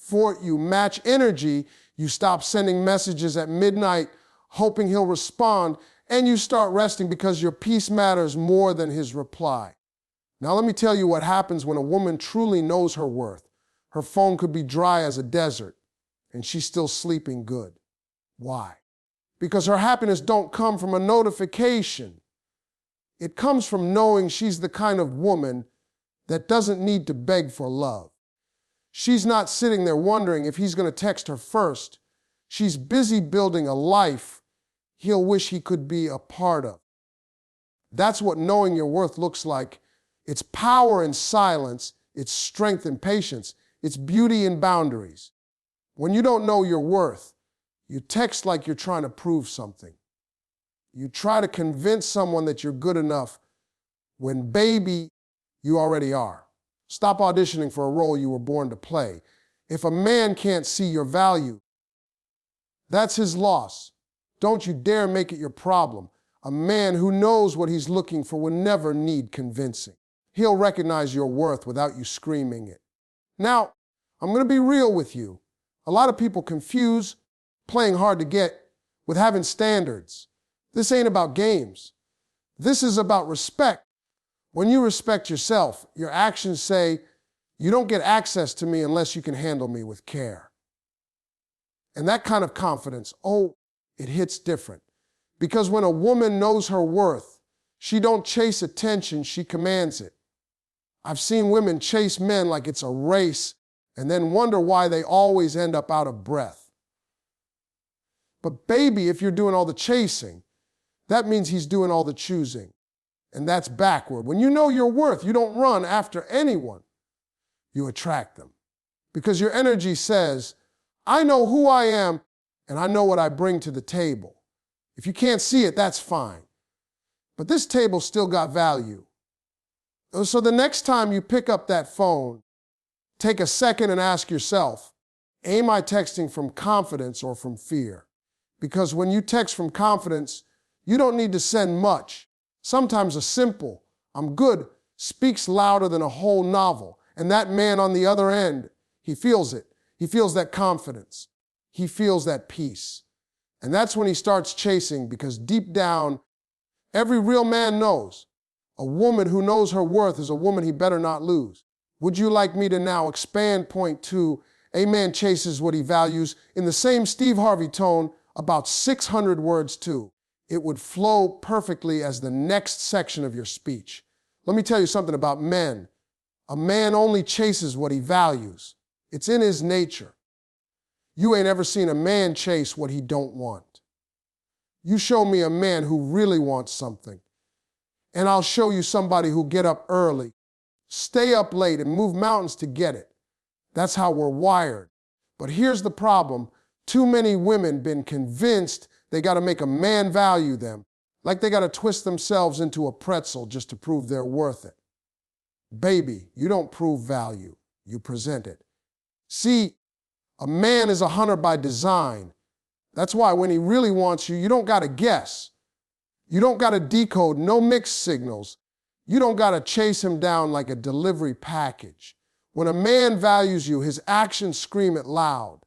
before you match energy, you stop sending messages at midnight hoping he'll respond, and you start resting because your peace matters more than his reply. Now let me tell you what happens when a woman truly knows her worth. Her phone could be dry as a desert, and she's still sleeping good. Why? Because her happiness don't come from a notification. It comes from knowing she's the kind of woman that doesn't need to beg for love. She's not sitting there wondering if he's going to text her first. She's busy building a life he'll wish he could be a part of. That's what knowing your worth looks like. It's power in silence. It's strength in patience. It's beauty in boundaries. When you don't know your worth, you text like you're trying to prove something. You try to convince someone that you're good enough when, baby, you already are. Stop auditioning for a role you were born to play. If a man can't see your value, that's his loss. Don't you dare make it your problem. A man who knows what he's looking for will never need convincing. He'll recognize your worth without you screaming it. Now, I'm going to be real with you. A lot of people confuse playing hard to get with having standards. This ain't about games. This is about respect. When you respect yourself, your actions say, you don't get access to me unless you can handle me with care. And that kind of confidence, it hits different. Because when a woman knows her worth, she don't chase attention, she commands it. I've seen women chase men like it's a race and then wonder why they always end up out of breath. But baby, if you're doing all the chasing, that means he's doing all the choosing. And that's backward. When you know your worth, you don't run after anyone. You attract them. Because your energy says, I know who I am and I know what I bring to the table. If you can't see it, that's fine. But this table still got value. So the next time you pick up that phone, take a second and ask yourself, am I texting from confidence or from fear? Because when you text from confidence, you don't need to send much. Sometimes a simple, I'm good, speaks louder than a whole novel. And that man on the other end, he feels it. He feels that confidence. He feels that peace. And that's when he starts chasing, because deep down, every real man knows a woman who knows her worth is a woman he better not lose. Would you like me to now expand point 2? A man chases what he values in the same Steve Harvey tone, about 600 words too. It would flow perfectly as the next section of your speech. Let me tell you something about men. A man only chases what he values. It's in his nature. You ain't ever seen a man chase what he don't want. You show me a man who really wants something, and I'll show you somebody who'll get up early, stay up late, and move mountains to get it. That's how we're wired. But here's the problem. Too many women been convinced they got to make a man value them, like they got to twist themselves into a pretzel just to prove they're worth it. Baby, you don't prove value, you present it. See, a man is a hunter by design. That's why when he really wants you, you don't got to guess. You don't got to decode no mixed signals. You don't got to chase him down like a delivery package. When a man values you, his actions scream it loud.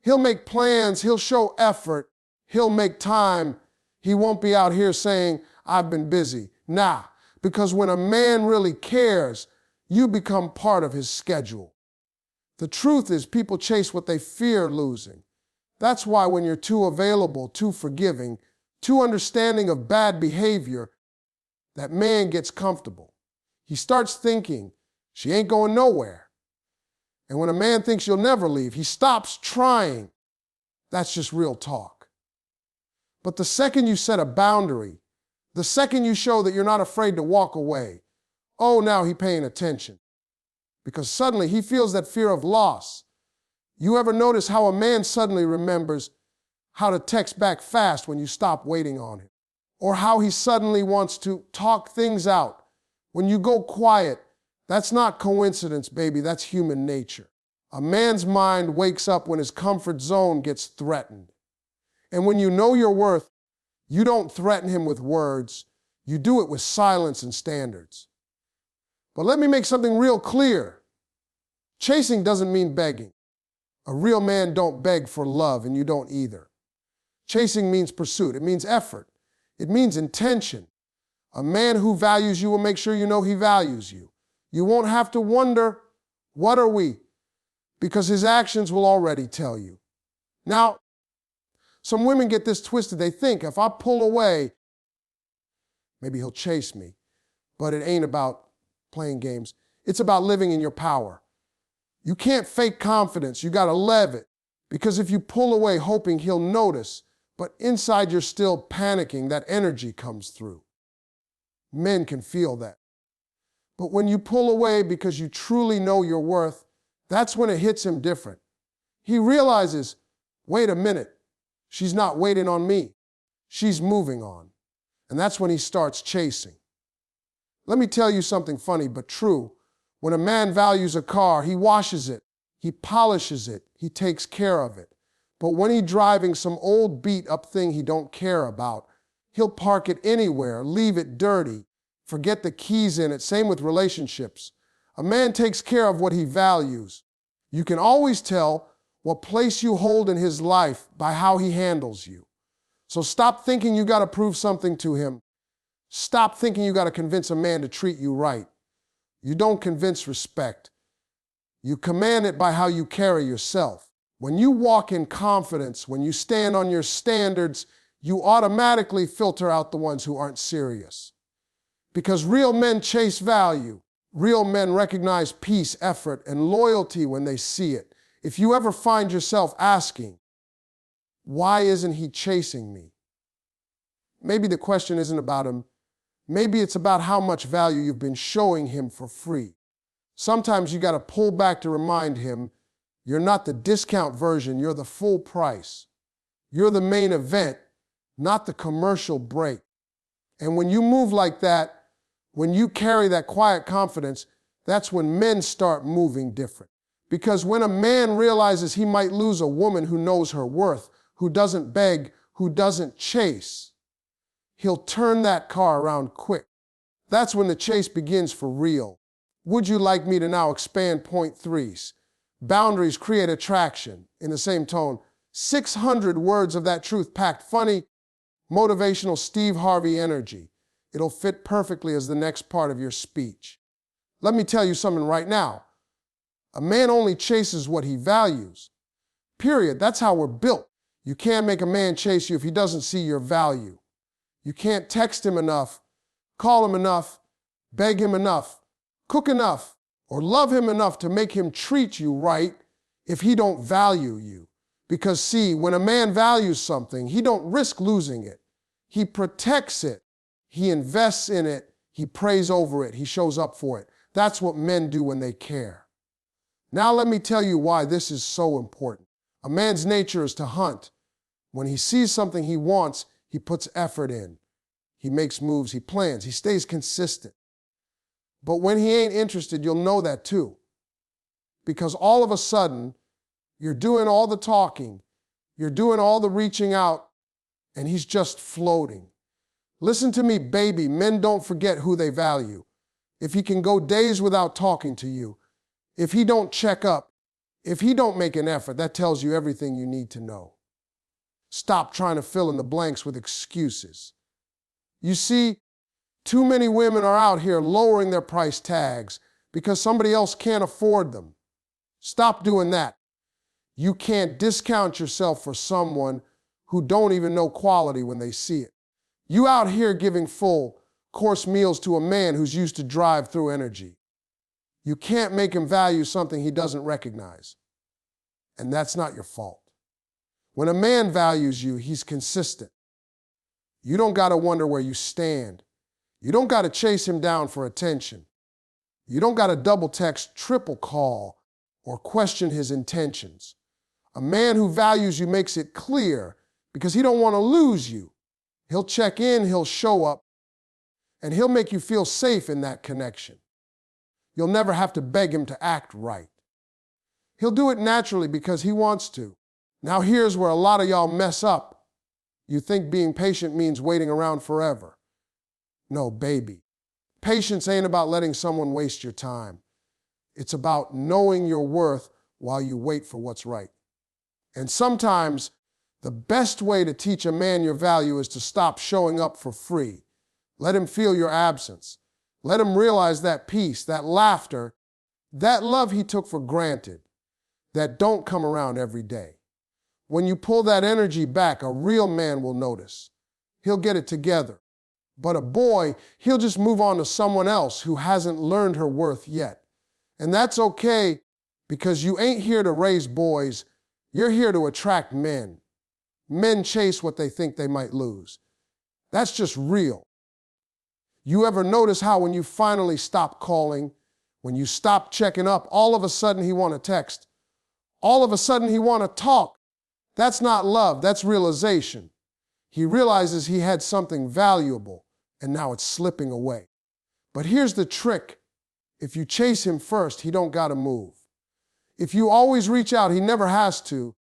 He'll make plans, he'll show effort, he'll make time. He won't be out here saying, I've been busy. Nah, because when a man really cares, you become part of his schedule. The truth is, people chase what they fear losing. That's why when you're too available, too forgiving, too understanding of bad behavior, that man gets comfortable. He starts thinking, she ain't going nowhere. And when a man thinks you'll never leave, he stops trying. That's just real talk. But the second you set a boundary, the second you show that you're not afraid to walk away, now he's paying attention. Because suddenly he feels that fear of loss. You ever notice how a man suddenly remembers how to text back fast when you stop waiting on him? Or how he suddenly wants to talk things out when you go quiet? That's not coincidence, baby. That's human nature. A man's mind wakes up when his comfort zone gets threatened. And when you know your worth, you don't threaten him with words. You do it with silence and standards. But let me make something real clear. Chasing doesn't mean begging. A real man don't beg for love, and you don't either. Chasing means pursuit. It means effort. It means intention. A man who values you will make sure you know he values you. You won't have to wonder, what are we? Because his actions will already tell you. Now, some women get this twisted. They think if I pull away, maybe he'll chase me. But it ain't about playing games. It's about living in your power. You can't fake confidence. You got to live it. Because if you pull away hoping he'll notice, but inside you're still panicking, that energy comes through. Men can feel that. But when you pull away because you truly know your worth, that's when it hits him different. He realizes, wait a minute, she's not waiting on me. She's moving on. And that's when he starts chasing. Let me tell you something funny but true. When a man values a car, he washes it, he polishes it, he takes care of it. But when he's driving some old beat-up thing he don't care about, he'll park it anywhere, leave it dirty, forget the keys in it. Same with relationships. A man takes care of what he values. You can always tell what place you hold in his life by how he handles you. So stop thinking you got to prove something to him. Stop thinking you got to convince a man to treat you right. You don't convince respect. You command it by how you carry yourself. When you walk in confidence, when you stand on your standards, you automatically filter out the ones who aren't serious. Because real men chase value. Real men recognize peace, effort, and loyalty when they see it. If you ever find yourself asking, why isn't he chasing me? Maybe the question isn't about him. Maybe it's about how much value you've been showing him for free. Sometimes you got to pull back to remind him, you're not the discount version, you're the full price. You're the main event, not the commercial break. And when you move like that, when you carry that quiet confidence, that's when men start moving different. Because when a man realizes he might lose a woman who knows her worth, who doesn't beg, who doesn't chase, he'll turn that car around quick. That's when the chase begins for real. Would you like me to now expand point threes? Boundaries create attraction. In the same tone, 600 words of that truth-packed, funny, motivational Steve Harvey energy. It'll fit perfectly as the next part of your speech. Let me tell you something right now. A man only chases what he values. Period. That's how we're built. You can't make a man chase you if he doesn't see your value. You can't text him enough, call him enough, beg him enough, cook enough, or love him enough to make him treat you right if he don't value you. Because see, when a man values something, he don't risk losing it. He protects it. He invests in it. He prays over it. He shows up for it. That's what men do when they care. Now let me tell you why this is so important. A man's nature is to hunt. When he sees something he wants, he puts effort in. He makes moves, he plans, he stays consistent. But when he ain't interested, you'll know that too. Because all of a sudden, you're doing all the talking, you're doing all the reaching out, and he's just floating. Listen to me, baby, men don't forget who they value. If he can go days without talking to you, if he don't check up, if he don't make an effort, that tells you everything you need to know. Stop trying to fill in the blanks with excuses. You see, too many women are out here lowering their price tags because somebody else can't afford them. Stop doing that. You can't discount yourself for someone who don't even know quality when they see it. You out here giving full course meals to a man who's used to drive-through energy. You can't make him value something he doesn't recognize. And that's not your fault. When a man values you, he's consistent. You don't got to wonder where you stand. You don't got to chase him down for attention. You don't got to double text, triple call, or question his intentions. A man who values you makes it clear because he don't want to lose you. He'll check in, he'll show up, and he'll make you feel safe in that connection. You'll never have to beg him to act right. He'll do it naturally because he wants to. Now here's where a lot of y'all mess up. You think being patient means waiting around forever. No, baby. Patience ain't about letting someone waste your time. It's about knowing your worth while you wait for what's right. And sometimes the best way to teach a man your value is to stop showing up for free. Let him feel your absence. Let him realize that peace, that laughter, that love he took for granted, that don't come around every day. When you pull that energy back, a real man will notice. He'll get it together. But a boy, he'll just move on to someone else who hasn't learned her worth yet. And that's okay, because you ain't here to raise boys. You're here to attract men. Men chase what they think they might lose. That's just real. You ever notice how when you finally stop calling, when you stop checking up, all of a sudden he want to text. All of a sudden he want to talk. That's not love, that's realization. He realizes he had something valuable, and now it's slipping away. But here's the trick. If you chase him first, he don't gotta move. If you always reach out, he never has to.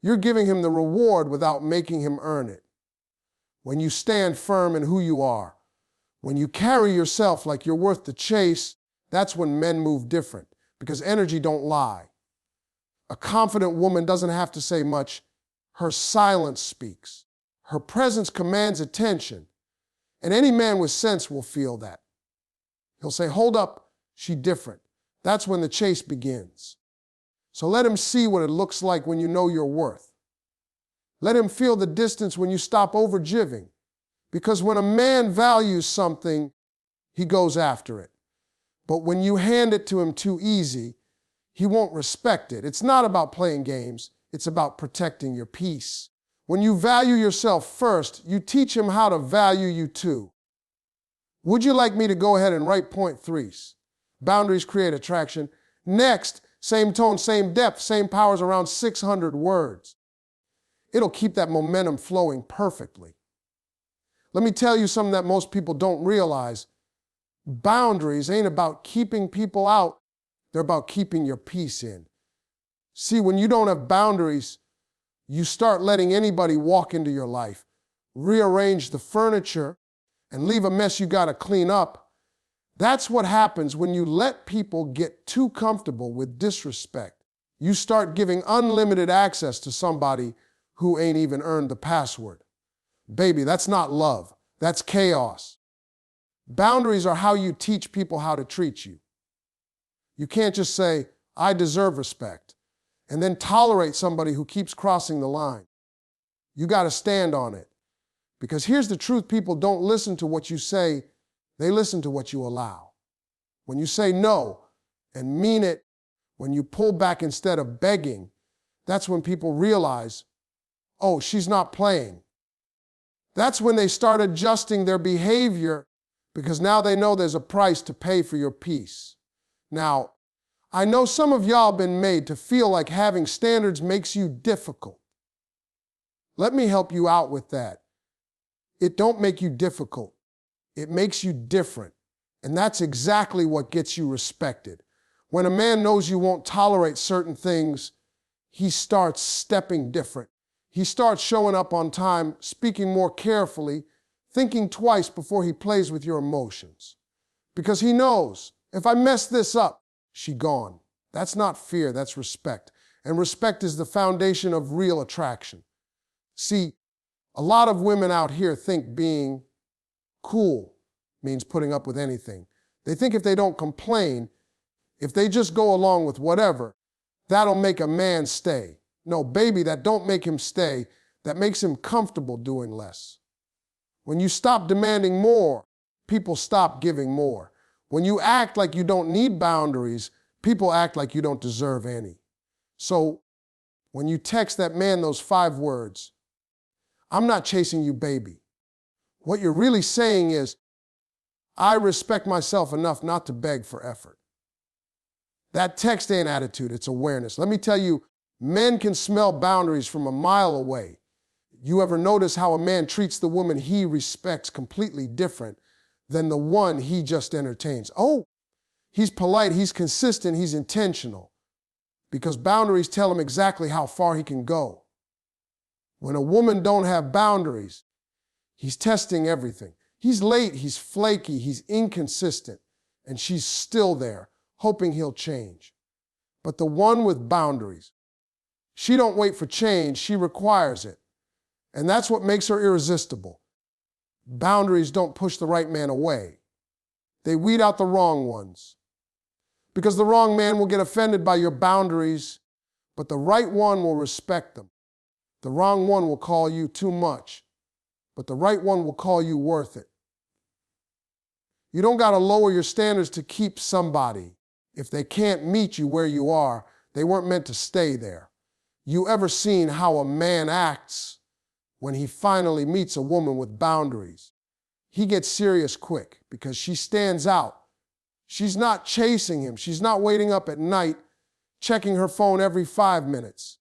You're giving him the reward without making him earn it. When you stand firm in who you are, when you carry yourself like you're worth the chase, that's when men move different, because energy don't lie. A confident woman doesn't have to say much. Her silence speaks. Her presence commands attention. And any man with sense will feel that. He'll say, hold up, she different. That's when the chase begins. So let him see what it looks like when you know your worth. Let him feel the distance when you stop overgiving. Because when a man values something, he goes after it. But when you hand it to him too easy, he won't respect it. It's not about playing games. It's about protecting your peace. When you value yourself first, you teach him how to value you too. Would you like me to go ahead and write point threes? Boundaries create attraction. Next, same tone, same depth, same powers, around 600 words. It'll keep that momentum flowing perfectly. Let me tell you something that most people don't realize. Boundaries ain't about keeping people out. They're about keeping your peace in. See, when you don't have boundaries, you start letting anybody walk into your life, rearrange the furniture, and leave a mess you got to clean up. That's what happens when you let people get too comfortable with disrespect. You start giving unlimited access to somebody who ain't even earned the password. Baby, that's not love. That's chaos. Boundaries are how you teach people how to treat you. You can't just say, I deserve respect, and then tolerate somebody who keeps crossing the line. You got to stand on it. Because here's the truth, people don't listen to what you say, they listen to what you allow. When you say no and mean it, when you pull back instead of begging, that's when people realize, oh, she's not playing. That's when they start adjusting their behavior, because now they know there's a price to pay for your peace. Now, I know some of y'all been made to feel like having standards makes you difficult. Let me help you out with that. It don't make you difficult. It makes you different. And that's exactly what gets you respected. When a man knows you won't tolerate certain things, he starts stepping different. He starts showing up on time, speaking more carefully, thinking twice before he plays with your emotions. Because he knows, if I mess this up, she gone. That's not fear, that's respect. And respect is the foundation of real attraction. See, a lot of women out here think being cool means putting up with anything. They think if they don't complain, if they just go along with whatever, that'll make a man stay. No, baby, that don't make him stay. That makes him comfortable doing less. When you stop demanding more, people stop giving more. When you act like you don't need boundaries, people act like you don't deserve any. So when you text that man those 5 words, I'm not chasing you, baby. What you're really saying is, I respect myself enough not to beg for effort. That text ain't attitude, it's awareness. Let me tell you, men can smell boundaries from a mile away. You ever notice how a man treats the woman he respects completely different than the one he just entertains? Oh, he's polite, he's consistent, he's intentional. Because boundaries tell him exactly how far he can go. When a woman don't have boundaries, he's testing everything. He's late, he's flaky, he's inconsistent, and she's still there, hoping he'll change. But the one with boundaries, she don't wait for change, she requires it. And that's what makes her irresistible. Boundaries don't push the right man away. They weed out the wrong ones. Because the wrong man will get offended by your boundaries, but the right one will respect them. The wrong one will call you too much, but the right one will call you worth it. You don't got to lower your standards to keep somebody. If they can't meet you where you are, they weren't meant to stay there. You ever seen how a man acts when he finally meets a woman with boundaries? He gets serious quick because she stands out. She's not chasing him. She's not waiting up at night, checking her phone every 5 minutes.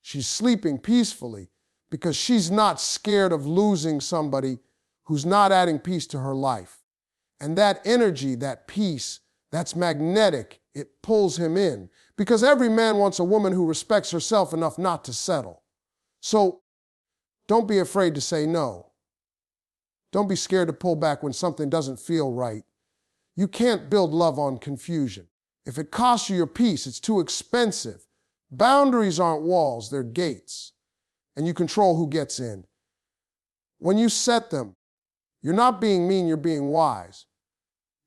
She's sleeping peacefully because she's not scared of losing somebody who's not adding peace to her life. And that energy, that peace, that's magnetic. It pulls him in because every man wants a woman who respects herself enough not to settle. So don't be afraid to say no. Don't be scared to pull back when something doesn't feel right. You can't build love on confusion. If it costs you your peace, it's too expensive. Boundaries aren't walls, they're gates. And you control who gets in. When you set them, you're not being mean, you're being wise.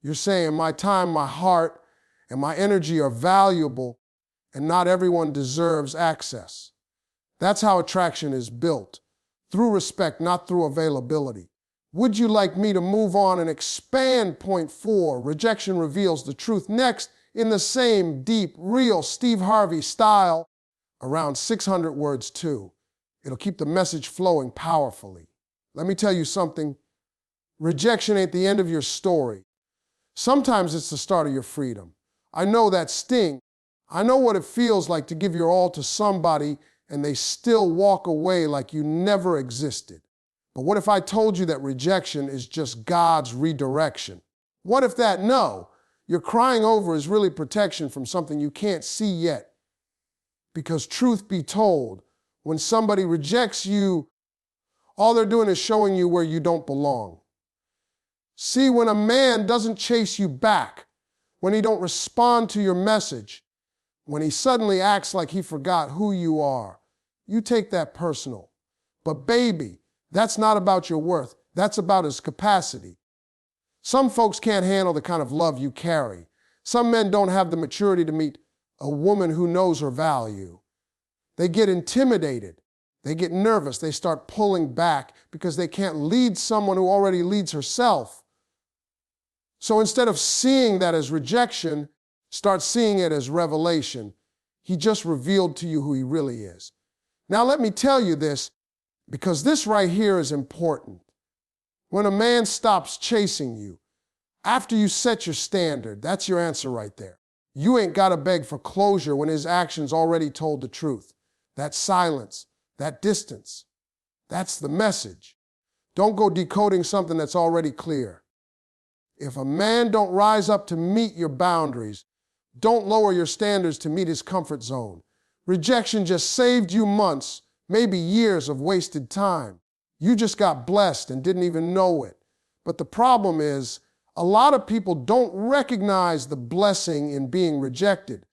You're saying my time, my heart, and my energy are valuable, and not everyone deserves access. That's how attraction is built, through respect, not through availability. Would you like me to move on and expand point 4? Rejection reveals the truth. Next, in the same deep, real Steve Harvey style, around 600 words too. It'll keep the message flowing powerfully. Let me tell you something. Rejection ain't the end of your story. Sometimes it's the start of your freedom. I know that sting. I know what it feels like to give your all to somebody and they still walk away like you never existed. But what if I told you that rejection is just God's redirection? What if that no, you're crying over is really protection from something you can't see yet? Because truth be told, when somebody rejects you, all they're doing is showing you where you don't belong. See, when a man doesn't chase you back, when he don't respond to your message, when he suddenly acts like he forgot who you are, you take that personal. But baby, that's not about your worth. That's about his capacity. Some folks can't handle the kind of love you carry. Some men don't have the maturity to meet a woman who knows her value. They get intimidated. They get nervous. They start pulling back because they can't lead someone who already leads herself. So instead of seeing that as rejection, start seeing it as revelation. He just revealed to you who he really is. Now let me tell you this, because this right here is important. When a man stops chasing you, after you set your standard, that's your answer right there. You ain't got to beg for closure when his actions already told the truth. That silence, that distance, that's the message. Don't go decoding something that's already clear. If a man don't rise up to meet your boundaries, don't lower your standards to meet his comfort zone. Rejection just saved you months, maybe years of wasted time. You just got blessed and didn't even know it. But the problem is, a lot of people don't recognize the blessing in being rejected.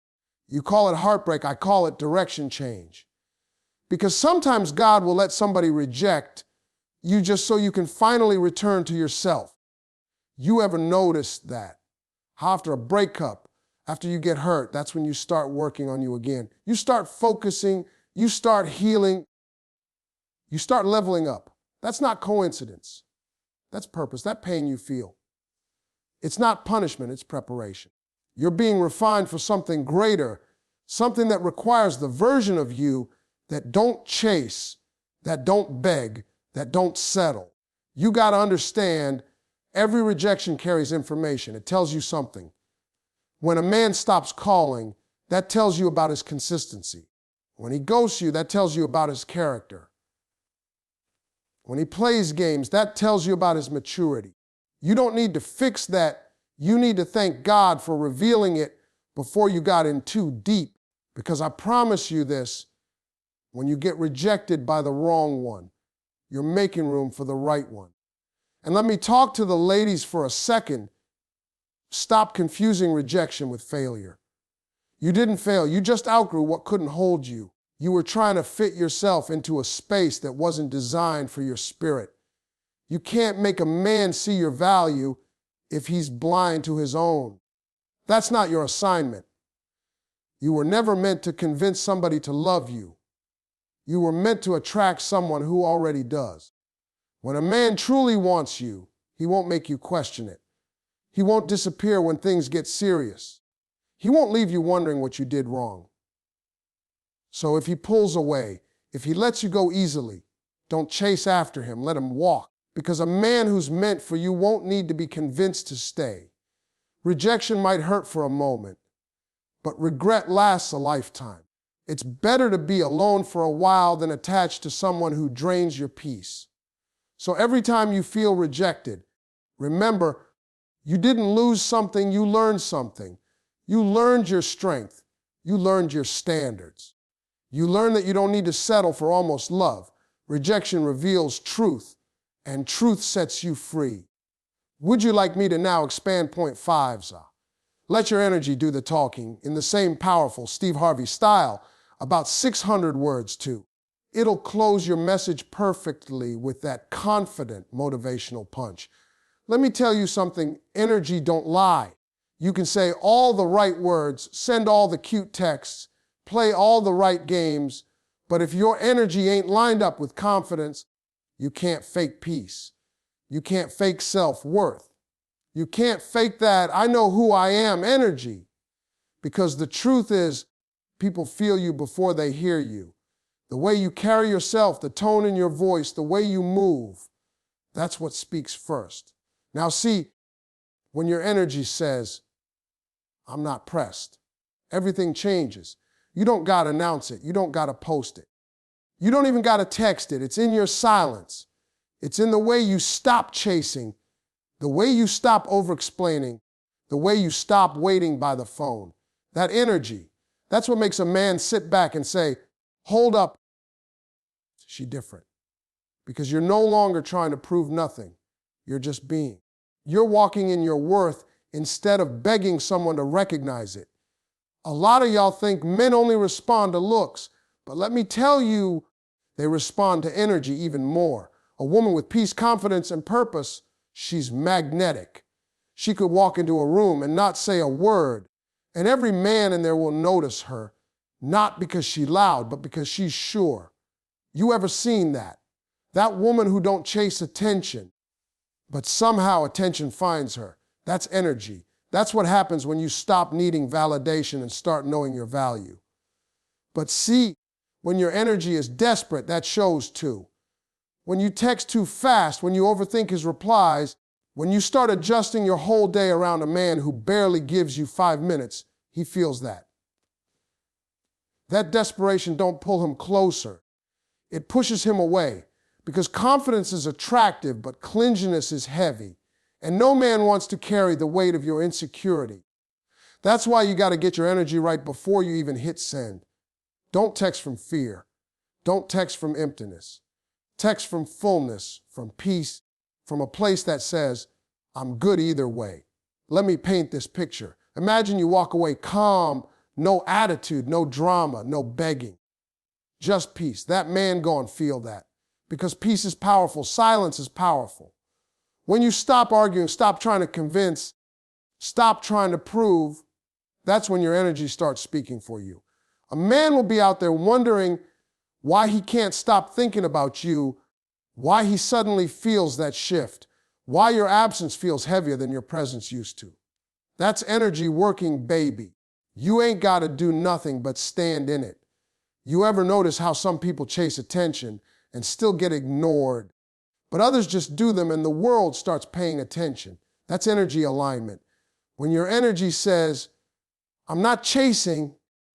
You call it heartbreak, I call it direction change. Because sometimes God will let somebody reject you just so you can finally return to yourself. You ever noticed that? How after a breakup, after you get hurt, that's when you start working on you again. You start focusing, you start healing, you start leveling up. That's not coincidence. That's purpose, that pain you feel. It's not punishment, it's preparation. You're being refined for something greater, something that requires the version of you that don't chase, that don't beg, that don't settle. You got to understand, every rejection carries information. It tells you something. When a man stops calling, that tells you about his consistency. When he ghosts you, that tells you about his character. When he plays games, that tells you about his maturity. You don't need to fix that. You need to thank God for revealing it before you got in too deep. Because I promise you this, when you get rejected by the wrong one, you're making room for the right one. And let me talk to the ladies for a second. Stop confusing rejection with failure. You didn't fail. You just outgrew what couldn't hold you. You were trying to fit yourself into a space that wasn't designed for your spirit. You can't make a man see your value if he's blind to his own. That's not your assignment. You were never meant to convince somebody to love you. You were meant to attract someone who already does. When a man truly wants you, he won't make you question it. He won't disappear when things get serious. He won't leave you wondering what you did wrong. So if he pulls away, if he lets you go easily, don't chase after him, let him walk. Because a man who's meant for you won't need to be convinced to stay. Rejection might hurt for a moment, but regret lasts a lifetime. It's better to be alone for a while than attached to someone who drains your peace. So every time you feel rejected, remember, you didn't lose something, you learned something. You learned your strength. You learned your standards. You learned that you don't need to settle for almost love. Rejection reveals truth, and truth sets you free. Would you like me to now expand point 5, Za? Let your energy do the talking in the same powerful Steve Harvey style, about 600 words too. It'll close your message perfectly with that confident motivational punch. Let me tell you something, energy don't lie. You can say all the right words, send all the cute texts, play all the right games, but if your energy ain't lined up with confidence, you can't fake peace. You can't fake self-worth. You can't fake that I know who I am energy. Because the truth is, people feel you before they hear you. The way you carry yourself, the tone in your voice, the way you move, that's what speaks first. Now see, when your energy says, I'm not pressed, everything changes. You don't gotta announce it. You don't gotta post it. You don't even gotta text it. It's in your silence. It's in the way you stop chasing, the way you stop over-explaining, the way you stop waiting by the phone. That energy, that's what makes a man sit back and say, hold up, she different. Because you're no longer trying to prove nothing. You're just being. You're walking in your worth instead of begging someone to recognize it. A lot of y'all think men only respond to looks, but let me tell you, they respond to energy even more. A woman with peace, confidence, and purpose, she's magnetic. She could walk into a room and not say a word, and every man in there will notice her, not because she's loud, but because she's sure. You ever seen that? That woman who don't chase attention, but somehow attention finds her. That's energy. That's what happens when you stop needing validation and start knowing your value. But see, when your energy is desperate, that shows too. When you text too fast, when you overthink his replies, when you start adjusting your whole day around a man who barely gives you 5 minutes, he feels that. That desperation don't pull him closer. It pushes him away because confidence is attractive, but clinginess is heavy. And no man wants to carry the weight of your insecurity. That's why you got to get your energy right before you even hit send. Don't text from fear. Don't text from emptiness. Text from fullness, from peace, from a place that says, I'm good either way. Let me paint this picture. Imagine you walk away calm, no attitude, no drama, no begging. Just peace. That man gonna feel that. Because peace is powerful. Silence is powerful. When you stop arguing, stop trying to convince, stop trying to prove, that's when your energy starts speaking for you. A man will be out there wondering why he can't stop thinking about you, why he suddenly feels that shift, why your absence feels heavier than your presence used to. That's energy working, baby. You ain't got to do nothing but stand in it. You ever notice how some people chase attention and still get ignored, but others just do them and the world starts paying attention? That's energy alignment. When your energy says, I'm not chasing,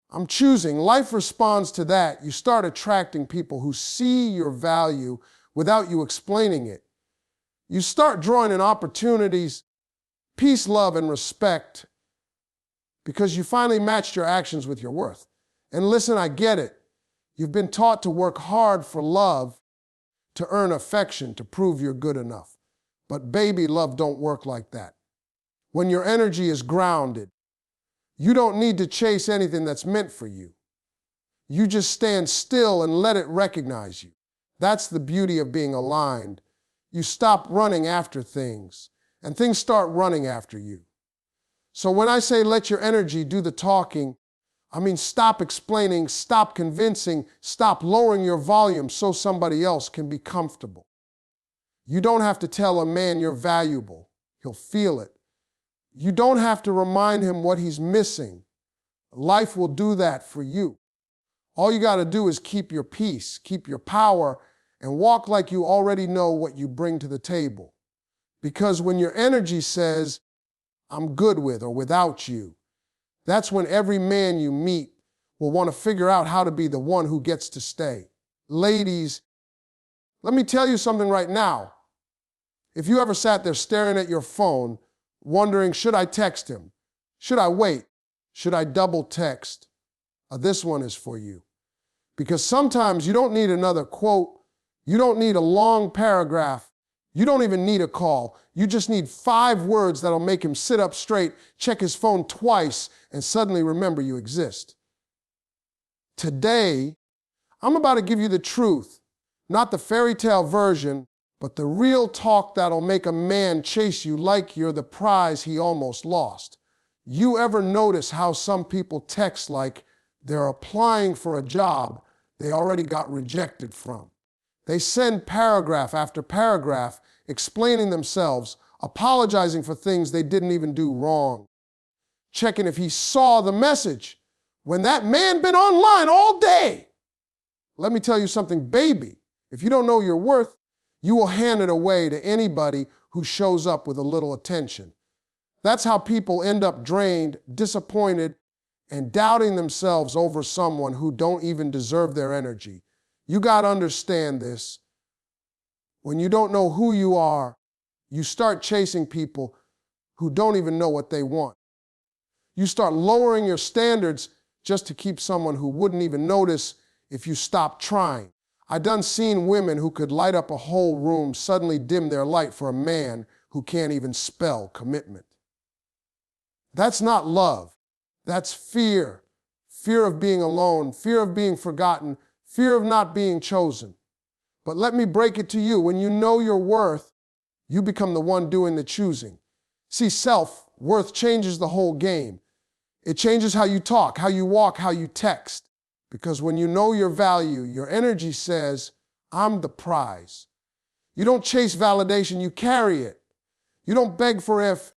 I'm choosing, life responds to that. You start attracting people who see your value without you explaining it. You start drawing in opportunities, peace, love, and respect because you finally matched your actions with your worth. And listen, I get it. You've been taught to work hard for love, to earn affection, to prove you're good enough. But baby, love don't work like that. When your energy is grounded, You don't need to chase anything that's meant for you. You just stand still and let it recognize you. That's the beauty of being aligned. You stop running after things, and things start running after you. So when I say let your energy do the talking, I mean stop explaining, stop convincing, stop lowering your volume so somebody else can be comfortable. You don't have to tell a man you're valuable. He'll feel it. You don't have to remind him what he's missing. Life will do that for you. All you got to do is keep your peace, keep your power, and walk like you already know what you bring to the table. Because when your energy says, I'm good with or without you, that's when every man you meet will want to figure out how to be the one who gets to stay. Ladies, let me tell you something right now. If you ever sat there staring at your phone, wondering, should I text him? Should I wait? Should I double text? This one is for you. Because sometimes you don't need another quote. You don't need a long paragraph. You don't even need a call. You just need 5 words that'll make him sit up straight, check his phone twice, and suddenly remember you exist. Today, I'm about to give you the truth, not the fairy tale version, but the real talk that'll make a man chase you like you're the prize he almost lost. You ever notice how some people text like they're applying for a job they already got rejected from? They send paragraph after paragraph explaining themselves, apologizing for things they didn't even do wrong, checking if he saw the message when that man been online all day. Let me tell you something, baby. If you don't know your worth, you will hand it away to anybody who shows up with a little attention. That's how people end up drained, disappointed, and doubting themselves over someone who don't even deserve their energy. You got to understand this. When you don't know who you are, you start chasing people who don't even know what they want. You start lowering your standards just to keep someone who wouldn't even notice if you stopped trying. I done seen women who could light up a whole room suddenly dim their light for a man who can't even spell commitment. That's not love. That's fear. Fear of being alone, fear of being forgotten, fear of not being chosen. But let me break it to you. When you know your worth, you become the one doing the choosing. See, self-worth changes the whole game. It changes how you talk, how you walk, how you text. Because when you know your value, your energy says, I'm the prize. You don't chase validation, you carry it. You don't beg for